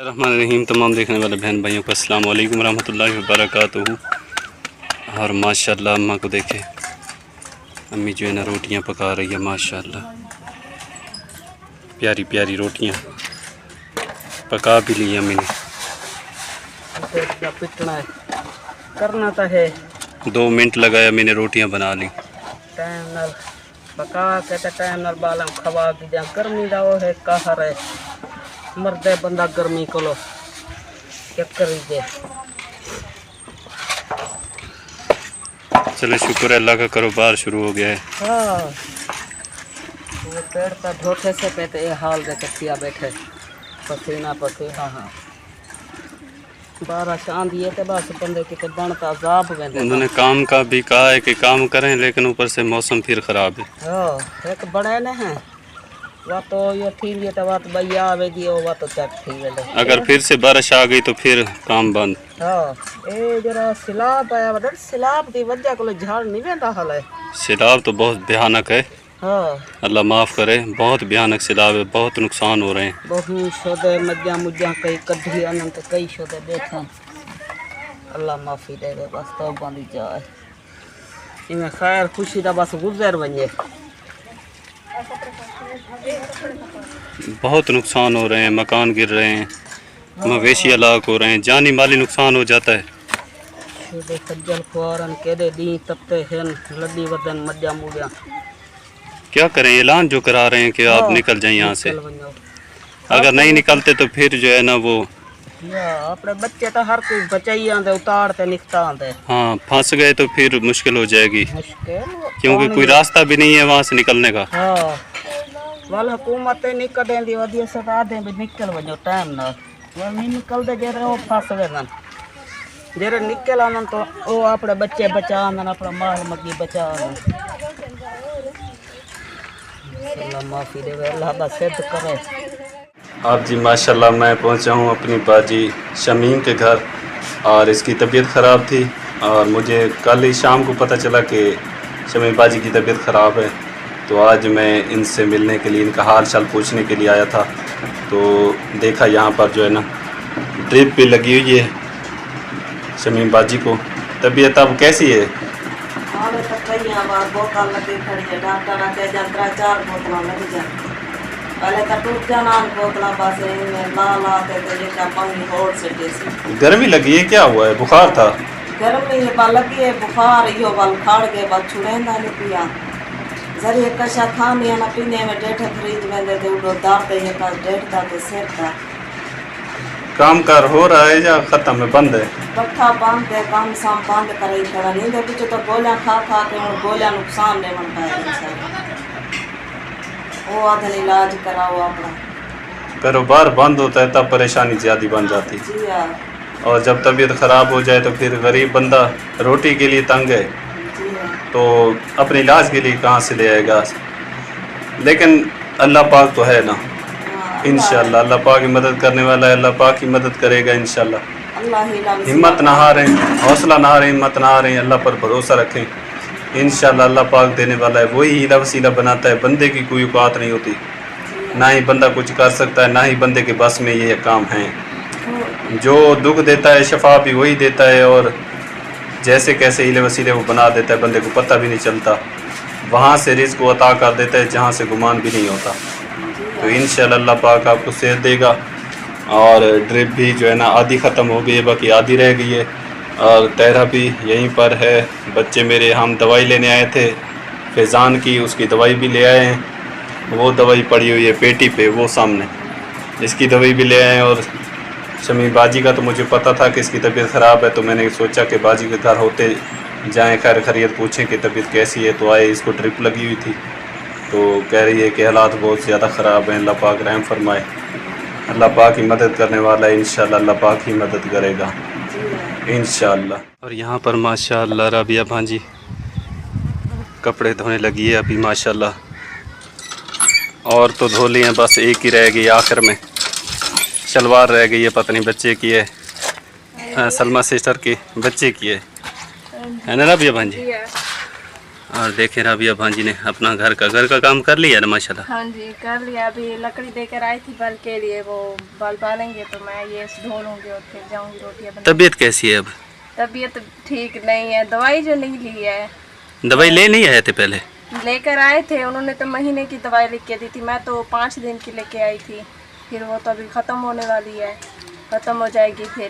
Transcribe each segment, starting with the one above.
बिस्मिल्लाहिर्रहमानिर्रहीम। तमाम देखने वाले बहन भाइयों को अस्सलाम वालेकुम रहमतुल्लाहि व बरकातुहू। और माशाल्लाह अम्मा को देखे, अम्मी जो है ना रोटियां पका रही है माशाल्लाह, प्यारी प्यारी रोटियां पका भी ली अम्मी ने। पिटना है, करना तो है। 2 मिनट लगाया अम्मी ने, रोटियां बना ली। टाइम नाल पका के ते टाइम नाल बालम खवा के जा। गर्मी दा वो है कहर है, मरदे बंदा गर्मी कोलो क्या करीजे। चले शुक्र है अल्लाह का, कारोबार शुरू हो गया है। हाँ, वो पेड़ पर ढोठे से पे ये हाल दे कच्चिया बैठे पसीना पसीना। हाँ, बारिश आंधी है तो बस बंदे किते बनता अजाब वेंदे। उन्होंने काम का भी कहा है कि काम करें, लेकिन ऊपर से मौसम फिर ख़राब है। हाँ, एक बड़े ने हैं वा तो ये थी ये तो बात भैया आवेगी वो बात तो चेक थी वेले। अगर फिर से बारिश आ गई तो फिर काम बंद। हाँ, ए जरा सिलाब आया बदल, सिलाब की वजह को झाड़ नहीं वेंदा हाल है। सैलाब तो बहुत भयानक है, हाँ, अल्लाह माफ़ करे, बहुत भयानक सैलाब है, बहुत नुकसान हो रहे हैं। बहुत शोदे मज्जा मुज्जा कई कढ़ी अनंत कई शोदे बैठा। अल्लाह माफ़ी दे दे बस, तो बंदी जाए इनमें खैर खुशी दा बस गुजर बने। बहुत नुकसान हो रहे हैं, मकान गिर रहे हैं, मवेशी हलाक हो रहे हैं, जानी माली नुकसान हो जाता है। शोदे खज्जल खुआरन केदे दी तपते हैं लड्डी वदन मज्जा मुज्जा। क्या करें, ऐलान जो करा रहे हैं कि आप निकल जाएं यहाँ से। अगर नहीं निकलते तो फिर जो है ना वो अपने बच्चे तो हर कोई बचाई आंदे उतारते निकता आंदे। हाँ, फंस गए तो फिर मुश्किल हो जाएगी, मुश्किल क्योंकि कोई रास्ता भी नहीं है वहाँ से निकलने का। हाँ, वाल हुकूमत निकल देंदी वधिया से आदे भी निकल वजो टाइम ना वो नहीं निकलते जेरे वो फंस वेंदन। जेरे निकल आनन तो वो अपने बच्चे बचा आनन, अपना माल मगी बचा आनन। अल्लाह माफी दे, अल्लाह बस सिद्ध करे। आप जी माशाल्लाह, मैं पहुंचा हूं अपनी बाजी शमीम के घर, और इसकी तबीयत ख़राब थी, और मुझे कल ही शाम को पता चला कि शमीम बाजी की तबीयत ख़राब है। तो आज मैं इनसे मिलने के लिए, इनका हाल चाल पूछने के लिए आया था। तो देखा यहाँ पर जो है ना ड्रिप भी लगी हुई है शमीम बाजी को। तबीयत अब कैसी है? हाले तक कई बार बोतल लगी खड़ी है, डॉक्टर आके जंतरा 4 बोतल लग जा। पहले तो टूट जाना बोतल बस इनमें ला ला के तो ये क्या पानी होड़ से जैसी। गर्मी लगी है, क्या हुआ है? बुखार था? गर्मी है बा लगी है, बुखार यो बल खाड़ के बाद छुड़ेंदा नहीं पिया। जरिए कशा खाने ना पीने में डेढ़ फ्रिज में दे दे उड़ो दाते ये का डेढ़ दाते सिर का। काम कार हो रहा है या ख़त्म है, बंद है? पट्ठा बंद है, काम शाम बंद करे खड़ा नहीं दे कुछ तो गोलियां खा खा के और गोलियां नुकसान दे बनता है। वो आधन इलाज कराओ अपना। कारोबार बंद होता है तब परेशानी ज़्यादा बन जाती है। जी हाँ, और जब तबीयत ख़राब हो जाए तो फिर गरीब बंदा रोटी के लिए तंग है, जी हाँ। तो अपने इलाज के लिए कहाँ से ले आएगा। लेकिन अल्लाह पाक तो है ना, हाँ, इंशाअल्लाह अल्लाह पाक की मदद करने वाला है, अल्लाह पाक की मदद करेगा इंशाअल्लाह। अल्लाह ही ला हिम्मत ना हारें, हौसला ना हारें, हिम्मत ना हारें, अल्लाह पर भरोसा रखें। इंशाअल्लाह अल्लाह पाक देने वाला है, वही हीला वसीला बनाता है, बंदे की कोई औकात नहीं होती। ना ही बंदा कुछ कर सकता है, ना ही बंदे के बस में ये काम है। जो दुख देता है शफा भी वही देता है, और जैसे कैसे हीले वसीले वो बना देता है, बंदे को पता भी नहीं चलता। वहाँ से रिज़्क़ को अता कर देता है जहाँ से गुमान भी नहीं होता। तो इंशाअल्लाह अल्लाह पाक आपको सेहत देगा। और ड्रिप भी जो है ना आधी ख़त्म हो गई है, बाकी आधी रह गई है। और तैरा भी यहीं पर है। बच्चे मेरे, हम दवाई लेने आए थे फैज़ान की, उसकी दवाई भी ले आए हैं। वो दवाई पड़ी हुई है पेटी पे, वो सामने, इसकी दवाई भी ले आए हैं। और शमीम बाजी का तो मुझे पता था कि इसकी तबीयत ख़राब है, तो मैंने सोचा कि बाजी के घर होते जाएं, खैर खैरियत पूछें कि तबीयत कैसी है। तो आए, इसको ड्रिप लगी हुई थी, तो कह रही है कि हालात बहुत ज़्यादा ख़राब हैं, अल्लाह पाक रहम फरमाए। अल्लाह पाक की मदद करने वाला है, इंशाअल्लाह अल्लाह पाक ही मदद करेगा इंशाअल्लाह। और यहाँ पर माशाअल्लाह राबिया भांजी कपड़े धोने लगी है अभी माशाअल्लाह, और तो धो लिए हैं, बस एक ही रह गई आखिर में, शलवार रह गई है, पता नहीं बच्चे की है, सलमा सिस्टर की बच्चे की है ना राबिया भांजी? اور دیکھیں رابعہ بھانجی نے اپنا گھر کا کام کر لیا نا ماشاءاللہ. ہاں جی کر لیا. ابھی لکڑی دے کر آئی تھی بل کے لیے, وہ بل بالیں گے تو میں یہ دھو لوں گی اور پھر جاؤں گی روٹیاں بنا. طبیعت کیسی ہے اب؟ طبیعت ٹھیک نہیں ہے, دوائی جو نہیں لی ہے. دوائی لے نہیں آئے تھے پہلے؟ لے کر آئے تھے, انہوں نے تو مہینے کی دوائی لکھ کے دی تھی, میں تو 5 دن کی لے کے آئی تھی. پھر وہ تو ابھی ختم ہونے والی ہے, ختم ہو جائے گی. پھر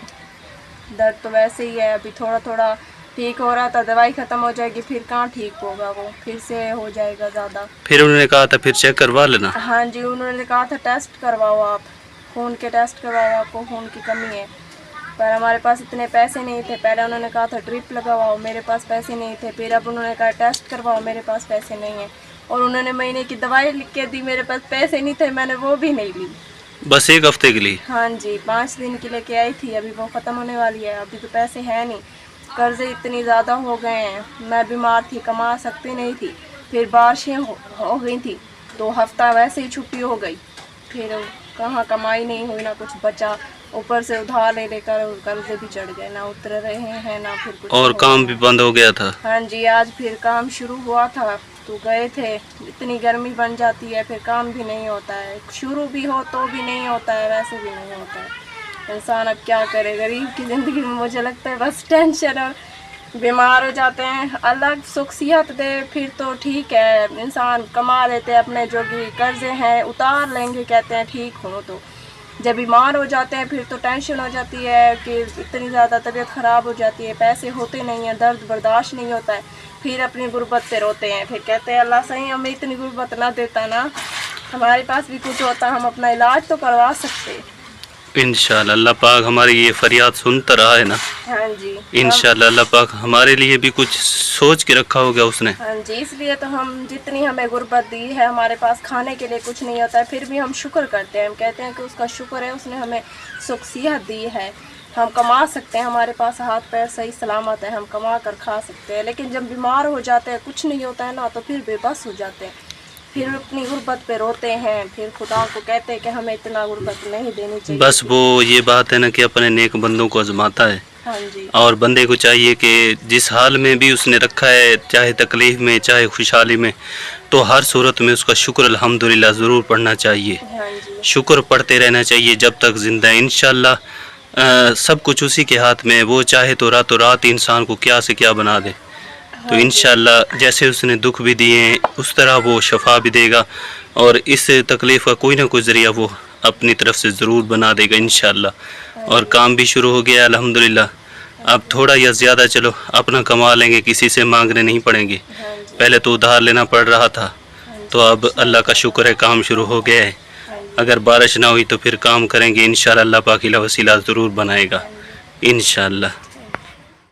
درد تو ویسے ہی ہے, ابھی تھوڑا تھوڑا ٹھیک ہو رہا تھا, دوائی ختم ہو جائے گی پھر کہاں ٹھیک ہوگا, وہ پھر سے ہو جائے گا زیادہ. پھر انہوں نے کہا تھا پھر چیک کروا لینا. ہاں جی انہوں نے کہا تھا ٹیسٹ کرواؤ, آپ خون کے ٹیسٹ کرواؤ, آپ کو خون کی کمی ہے. پر ہمارے پاس اتنے پیسے نہیں تھے. پہلے انہوں نے کہا تھا ڈرپ لگواؤ, میرے پاس پیسے نہیں تھے. پھر اب انہوں نے کہا ٹیسٹ کرواؤ, میرے پاس پیسے نہیں ہیں. اور انہوں نے مہینے کی دوائی لکھ کے دی, میرے پاس پیسے نہیں تھے, میں نے وہ بھی نہیں لی. بس 1 ہفتے کے لیے؟ ہاں جی 5 دن کی لے کے آئی تھی, ابھی وہ ختم ہونے والی ہے. ابھی تو پیسے ہیں نہیں, قرضے اتنی زیادہ ہو گئے ہیں. میں بیمار تھی, کما سکتی نہیں تھی. پھر بارشیں ہو گئی تھی تو ہفتہ ویسے ہی چھٹی ہو گئی. پھر کہاں کمائی نہیں ہوئی, نہ کچھ بچا. اوپر سے ادھار لے لے کر قرضے بھی چڑھ گئے, نہ اتر رہے ہیں نہ پھر کچھ. اور کام بھی بند ہو گیا تھا؟ ہاں جی آج پھر کام شروع ہوا تھا تو گئے تھے. اتنی گرمی بن جاتی ہے, پھر کام بھی نہیں ہوتا ہے. شروع بھی ہو تو بھی نہیں ہوتا ہے, ویسے بھی نہیں ہوتا ہے. انسان اب کیا کرے, غریب کی زندگی میں مجھے لگتا ہے بس ٹینشن, اور بیمار ہو جاتے ہیں. اللہ سکھ صحت دے پھر تو ٹھیک ہے, انسان کما لیتے اپنے جو بھی قرضے ہیں اتار لیں گے, کہتے ہیں ٹھیک ہو. تو جب بیمار ہو جاتے ہیں پھر تو ٹینشن ہو جاتی ہے کہ اتنی زیادہ طبیعت خراب ہو جاتی ہے, پیسے ہوتے نہیں ہیں, درد برداشت نہیں ہوتا ہے. پھر اپنی غربت پہ روتے ہیں, پھر کہتے ہیں اللہ صحیح ہمیں اتنی غربت نہ دیتا نا, ہمارے پاس بھی کچھ ہوتا, ہم اپنا علاج تو کروا سکتے. انشاءاللہ اللہ پاک ہماری یہ فریاد سنتا رہا ہے نا. ہاں جی انشاءاللہ اللہ پاک ہمارے لیے بھی کچھ سوچ کے رکھا ہوگا اس نے. ہاں جی اس لیے تو ہم جتنی ہمیں غربت دی ہے, ہمارے پاس کھانے کے لیے کچھ نہیں ہوتا ہے, پھر بھی ہم شکر کرتے ہیں. ہم کہتے ہیں کہ اس کا شکر ہے, اس نے ہمیں سکھ صحت دی ہے, ہم کما سکتے ہیں, ہمارے پاس ہاتھ پیر صحیح سلامت ہے, ہم کما کر کھا سکتے ہیں. لیکن جب بیمار ہو جاتے ہیں, کچھ نہیں ہوتا ہے نا, تو پھر بے بس ہو جاتے ہیں, پھر اپنی غربت پہ روتے ہیں, پھر خدا کو کہتے ہیں کہ ہمیں اتنا غربت نہیں دینی چاہیے. بس وہ یہ بات ہے نا کہ اپنے نیک بندوں کو آزماتا ہے. ہاں جی اور بندے کو چاہیے کہ جس حال میں بھی اس نے رکھا ہے, چاہے تکلیف میں چاہے خوشحالی میں, تو ہر صورت میں اس کا شکر الحمدللہ ضرور پڑھنا چاہیے. ہاں جی شکر پڑھتے رہنا چاہیے جب تک زندہ ہے. انشاءاللہ سب کچھ اسی کے ہاتھ میں ہے, وہ چاہے تو راتوں رات انسان کو کیا سے کیا بنا دے. تو انشاءاللہ جیسے اس نے دکھ بھی دیے ہیں اس طرح وہ شفا بھی دے گا, اور اس تکلیف کا کوئی نہ کوئی ذریعہ وہ اپنی طرف سے ضرور بنا دے گا انشاءاللہ. اور کام بھی شروع ہو گیا الحمدللہ. اب تھوڑا یا زیادہ چلو اپنا کما لیں گے, کسی سے مانگنے نہیں پڑیں گے. پہلے تو ادھار لینا پڑ رہا تھا, تو اب اللہ کا شکر ہے کام شروع ہو گیا ہے. اگر بارش نہ ہوئی تو پھر کام کریں گے انشاءاللہ, اللہ پاک لا وسیلہ ضرور بنائے گا انشاءاللہ.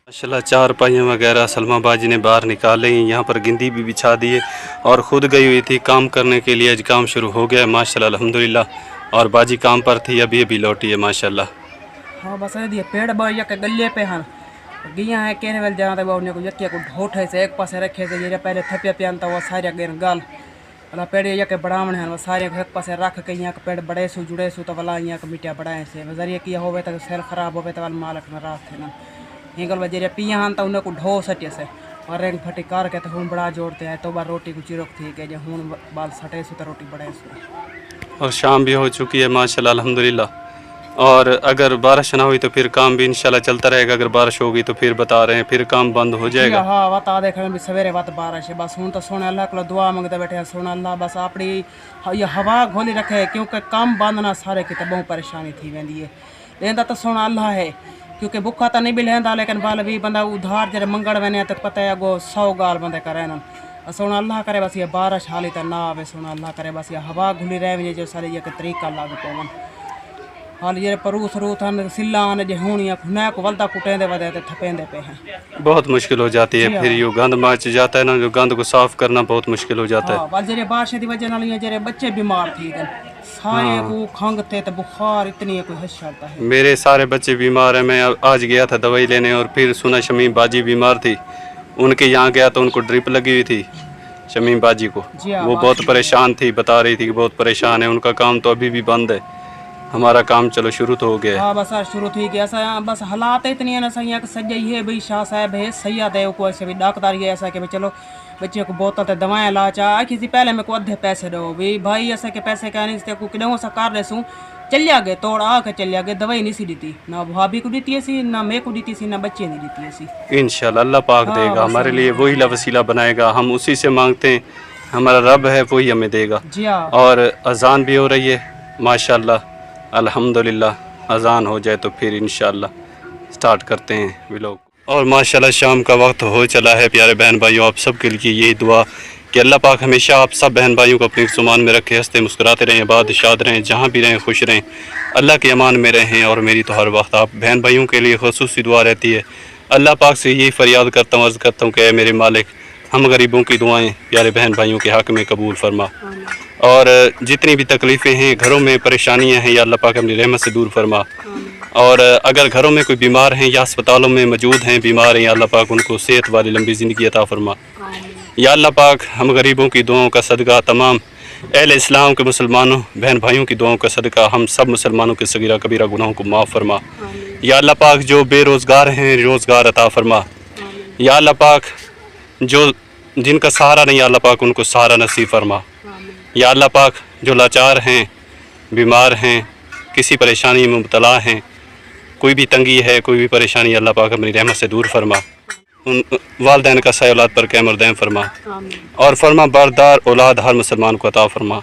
ماشاءاللہ چار پائیاں وغیرہ سلمہ باجی نے باہر نکالے ہیں, یہاں پر گندی بھی بچھا دیے, اور خود گئی ہوئی تھی کام کرنے کے لیے. آج کام شروع ہو گیا ہے ماشاءاللہ الحمدللہ, اور باجی کام پر تھی, ابھی لوٹی ہے ماشاءاللہ. ہاں بس یہ پیڑ بڑھ کے گلے پہ ہیں گیا ہے, کہنے والے جانا تھا انہیں کو یکیا کو ڈھوٹے سے ایک پاس رکھے سے, یہ پہلے تھپیا پیانتا وہ سارے گئے گال والا پیڑ یہ کہ بڑھاونے ہیں, وہ سارے ایک پاس رکھ کے یہاں کے پیڑ بڑے سو جڑے سو, تو والا یہاں کے مٹیا بڑھائے سے ذریعہ کیا ہوئے تو سیل خراب ہوئے تو والا مالک ناراض تھے نا. یہ گل وجہ پیا ہیں تو انہیں کو ڈھو سٹے سے, اور رنگ پھٹی کار کے تو ہوں بڑا جوڑتے ہیں, تو بار روٹی کو چیرک تھی کہ جو ہوں بال سٹے سو تو روٹی بڑھے سو. اور شام بھی ہو چکی ہے ماشاءاللہ الحمدللہ, اور اگر بارش نہ ہوئی تو پھر کام بھی انشاءاللہ چلتا رہے گا. اگر بارش ہوگی تو پھر بتا رہے ہیں پھر کام بند ہو جائے گا. ہاں بتا دیکھنے بھی سویرے بات بارش ہے, بس ہوں تو سونے اللہ کو دعا منگتے بیٹھے ہیں, سونا اللہ بس اپنی یہ ہوا گھولی رکھے, کیونکہ کام بندنا سارے کی تو بہت پریشانی تھی ویندی ہے. لینا تو سونا اللہ ہے, کیونکہ بکھا تو نہیں بھی لینا, لیکن بال بھی بندہ ادھار جڑے منگڑ وینے تو پتہ ہے گو 100 گال بندے کرے نا. سونا اللہ کرے بس یہ بارش حالی تو نہ آئے, سونا اللہ کرے بس یہ ہوا گھلی رہے جو سارے یہ طریقہ لاگ پون. حال یہ پروس روت ہیں سلان جو ہونی ہے کو ولدا کٹیں دے ودے تھپیں دے پہ ہیں, بہت مشکل ہو جاتی ہے. پھر یوں گند مچ جاتا ہے نا, جو گند کو صاف کرنا بہت مشکل ہو جاتا ہے. ہاں جڑے بارش کی وجہ نال جڑے بچے بیمار تھی گئے سارے کو کھنگ تھے تو بخار اتنی کوئی حد چلتا ہے. میرے سارے بچے بیمار ہیں. میں آج گیا تھا دوائی لینے, اور پھر سنا شمیم باجی بیمار تھی, ان کے یہاں گیا تو ان کو ڈرپ لگی ہوئی تھی شمیم باجی کو. وہ بہت پریشان تھی, بتا رہی تھی کہ بہت پریشان ہے. ان کا کام تو ابھی بھی بند ہے, ہمارا کام چلو شروع تو ہو گیا. ہاں بس شروع تھی گیا ایسا, بس حالات اتنی ہیں نا صحیح کہ سجائی ہے بھائی شاہ صاحب ہے سیاح ہے کو ایسے بھی ڈاکدار یہ ایسا کہ چلو बच्चे को बोतल ते दवाएं ला चा आखी सी पहले मेरे को अद्धे पैसे दो भी भाई ऐसे के पैसे क्या नहीं को किडों सा कार रेसूं चलिया गए तोड़ आ के चलिया गए दवाई नहीं सी दी ना भाभी को दी सी ना मैं को दी सी ना बच्चे नहीं दी सी। इंशाल्लाह अल्लाह पाक देगा हमारे लिए, वही वसीला बनाएगा, हम उसी से मांगते हैं, हमारा रब है वही हमें देगा। जी हाँ। और अजान भी हो रही है माशाल्लाह अल्हम्दुलिल्लाह, अजान हो जाए तो फिर इंशाल्लाह स्टार्ट करते हैं व्लॉग। और माशाल्लाह शाम का वक्त हो चला है प्यारे बहन भाइयों, आप सब के लिए यही दुआ कि अल्लाह पाक हमेशा आप सब बहन भाइयों को अपनी जुबान में रखे, हंसते मुस्कुराते रहें, आबाद शाद रहें, जहाँ भी रहें खुश रहें, अल्लाह के अमान में रहें। और मेरी तो हर वक्त आप बहन भाइयों के लिए ख़ुसूसी दुआ रहती है, अल्लाह पाक से यही फरियाद करता हूँ, अर्ज़ करता हूँ कि मेरे मालिक हम गरीबों की दुआएं प्यारे बहन भाइयों के हक़ में कबूल फरमा। और जितनी भी तकलीफ़ें हैं, घरों में परेशानियाँ हैं, या अल्लाह पाक अपनी रहमत से दूर फरमा। और अगर घरों में कोई बीमार हैं या अस्पतालों में मौजूद हैं बीमार हैं, या अल्लाह पाक उनको सेहत वाली लंबी ज़िंदगी अता फरमा। या अल्लाह पाक हम गरीबों की दुआओं का सदका, तमाम अहले इस्लाम के मुसलमानों बहन भाइयों की दुआओं का सदका हम सब मुसलमानों के सगीरा कबीरा गुनाहों को माफ़ फरमा। या अल्लाह पाक जो बेरोज़गार हैं रोज़गार अता फरमा। या अल्लाह पाक जो जिनका सहारा नहीं, अल्लाह पाक उनको सहारा नसीब फरमा। या अल्लाह पाक जो लाचार हैं, बीमार हैं, किसी परेशानी में मुब्तला हैं, कोई भी तंगी है, कोई भी परेशानी, अल्लाह पाक अपनी रहमत से दूर फरमा। उन वालिदैन का सही औलाद पर क़याम और दायम फरमा। और फरमा बरदार औलाद हर मुसलमान को अता फरमा।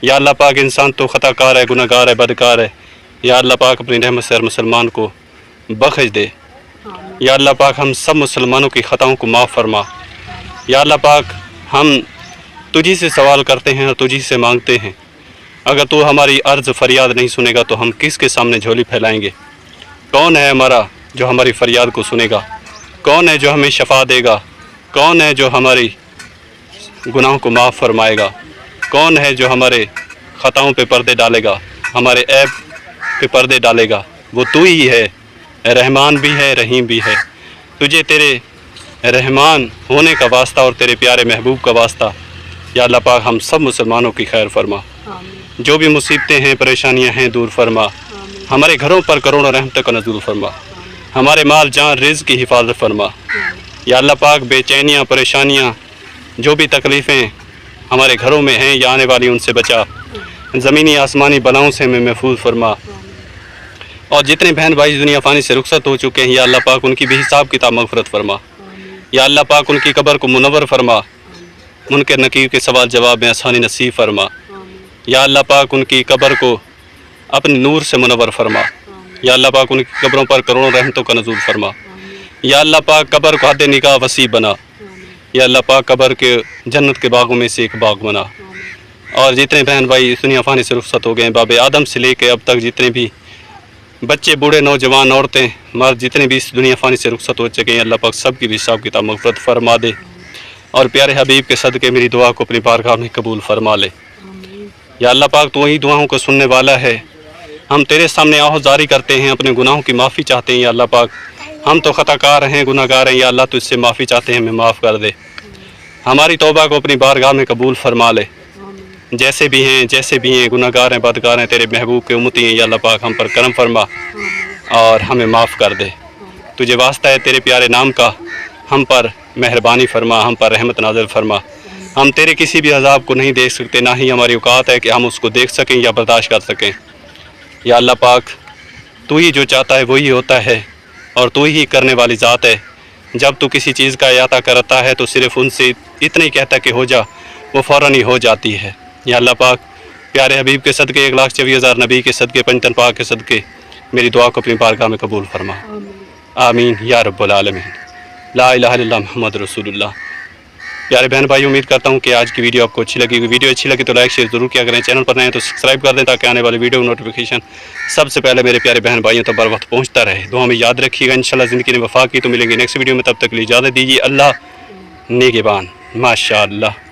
या अल्लाह पाक इंसान तो ख़ताकार है, गुनहगार है, बदकार है, या अल्लाह पाक अपनी रहमत से हर मुसलमान को बख्श दे। या अल्लाह पाक हम सब मुसलमानों की ख़ताओं को माफ़ फरमा। या अल्लाह पाक हम तुझी से सवाल करते हैं और तुझी से मांगते हैं, अगर तू हमारी अर्ज़ फरियाद नहीं सुनेगा तो हम किसके सामने झोली फैलाएंगे। कौन है हमारा जो हमारी फरियाद को सुनेगा, कौन है जो हमें शफा देगा, कौन है जो हमारी गुनाहों को माफ़ फरमाएगा, कौन है जो हमारे ख़ताओं पे पर्दे डालेगा, हमारे ऐब पे पर्दे डालेगा। वो तू ही है, रहमान भी है, रहीम भी है। तुझे तेरे रहमान होने का वास्ता और तेरे प्यारे महबूब का वास्ता, या अल्लाह पाक हम सब मुसलमानों की खैर फरमा। जो भी मुसीबतें हैं, परेशानियां हैं, दूर फरमा। हमारे घरों पर करोड़ों रहमत का नज़ूल फरमा। हमारे माल जान रिज़्क़ की हिफाजत फरमा। या अल्लाह पाक बेचैनियाँ, परेशानियाँ, जो भी तकलीफ़ें हमारे घरों में हैं या आने वाली, उनसे बचा। ज़मीनी आसमानी बलाओं से हमें महफूज फरमा। और जितने बहन भाई दुनिया फ़ानी से रुखसत हो चुके हैं, या अल्लाह पाक उनकी भी हिसाब किताब मग़फ़िरत फरमा। या अल्लाह पाक उनकी कब्र को मुनव्वर फरमा, मुनकर नकीर के सवाल जवाब में आसानी नसीब फरमा। या अल्लाह पाक उनकी कब्र को अपने नूर से मुनव्वर फरमा। या अल्लाह पाक उनकी कब्रों पर करोड़ों रहमतों का नज़ूल फरमा। या अल्लाह पाक कब्र को हद निगाह वसी बना। या अल्लाह पाक कब्र के जन्नत के बागों में से एक बाग बना। और जितने बहन भाई इस दुनिया फ़ानी से रुखसत हो गए, बाबे आदम से लेकर अब तक जितने भी बच्चे, बूढ़े, नौजवान, औरतें, मर्द जितने भी इस दुनिया फ़ानी से रुखसत हो चुके हैं, अल्लाह पाक सब की भी हिसाब किताब मग़फ़िरत फरमा दे। और प्यारे हबीब के सदक़े मेरी दुआ को अपनी बारगाह में कबूल फरमा ले। या अल्लाह पाक तू ही दुआओं को सुनने वाला है। हम तेरे सामने आहुजारी करते हैं, अपने गुनाहों की माफ़ी चाहते हैं। या अल्लाह पाक हम तो ख़ताकार हैं, गुनाहगार हैं, या अल्लाह तो इससे माफ़ी चाहते हैं, हमें माफ़ कर दे। हमारी तौबा को अपनी बारगाह में कबूल फरमा ले। जैसे भी हैं गुनाहगार हैं, बदकार हैं, तेरे महबूब के उम्मती हैं, या अल्लाह पाक हम पर करम फरमा और हमें माफ़ कर दे। तुझे वास्ता है तेरे प्यारे नाम का, हम पर मेहरबानी फरमा, हम पर रहमत नाज़िल फरमा। हम तेरे किसी भी अज़ाब को नहीं देख सकते, ना ही हमारी औकात है कि हम उसको देख सकें या बर्दाश्त कर सकें। या अल्लाह पाक तू ही जो चाहता है वही होता है, और तू ही करने वाली ज़ात है। जब तू किसी चीज़ का अहाता करता है तो सिर्फ़ उनसे इतना ही कहता कि हो जा, वो फ़ौरन ही हो जाती है। या अल्लाह पाक प्यारे हबीब के सदक़े 1,24,000 नबी के सदक़े, पंजतन पाक के सदक़े मेरी दुआ को अपनी बारगाह में कबूल फरमा। आमीन या रब्बुल आलमीन। ला इलाहा इल्लल्लाह मुहम्मद रसूलुल्लाह। प्यारे बहन भाई, उम्मीद करता हूँ कि आज की वीडियो आपको अच्छी लगी। वीडियो अच्छी लगी तो लाइक शेयर ज़रूर किया करें। चैनल पर नए हैं तो सब्सक्राइब कर दें, ताकि आने वाली वीडियो नोटिफिकेशन सबसे पहले मेरे प्यारे बहन भाइयों तक बर वक्त पहुँचता रहे। दुआ में याद रखिएगा। इंशाल्लाह ज़िंदगी ने वफ़ा की तो मिलेंगे नेक्स्ट वीडियो में। तब तक के लिए इजाज़त दीजिए। अल्लाह निगहबान। माशा अल्लाह।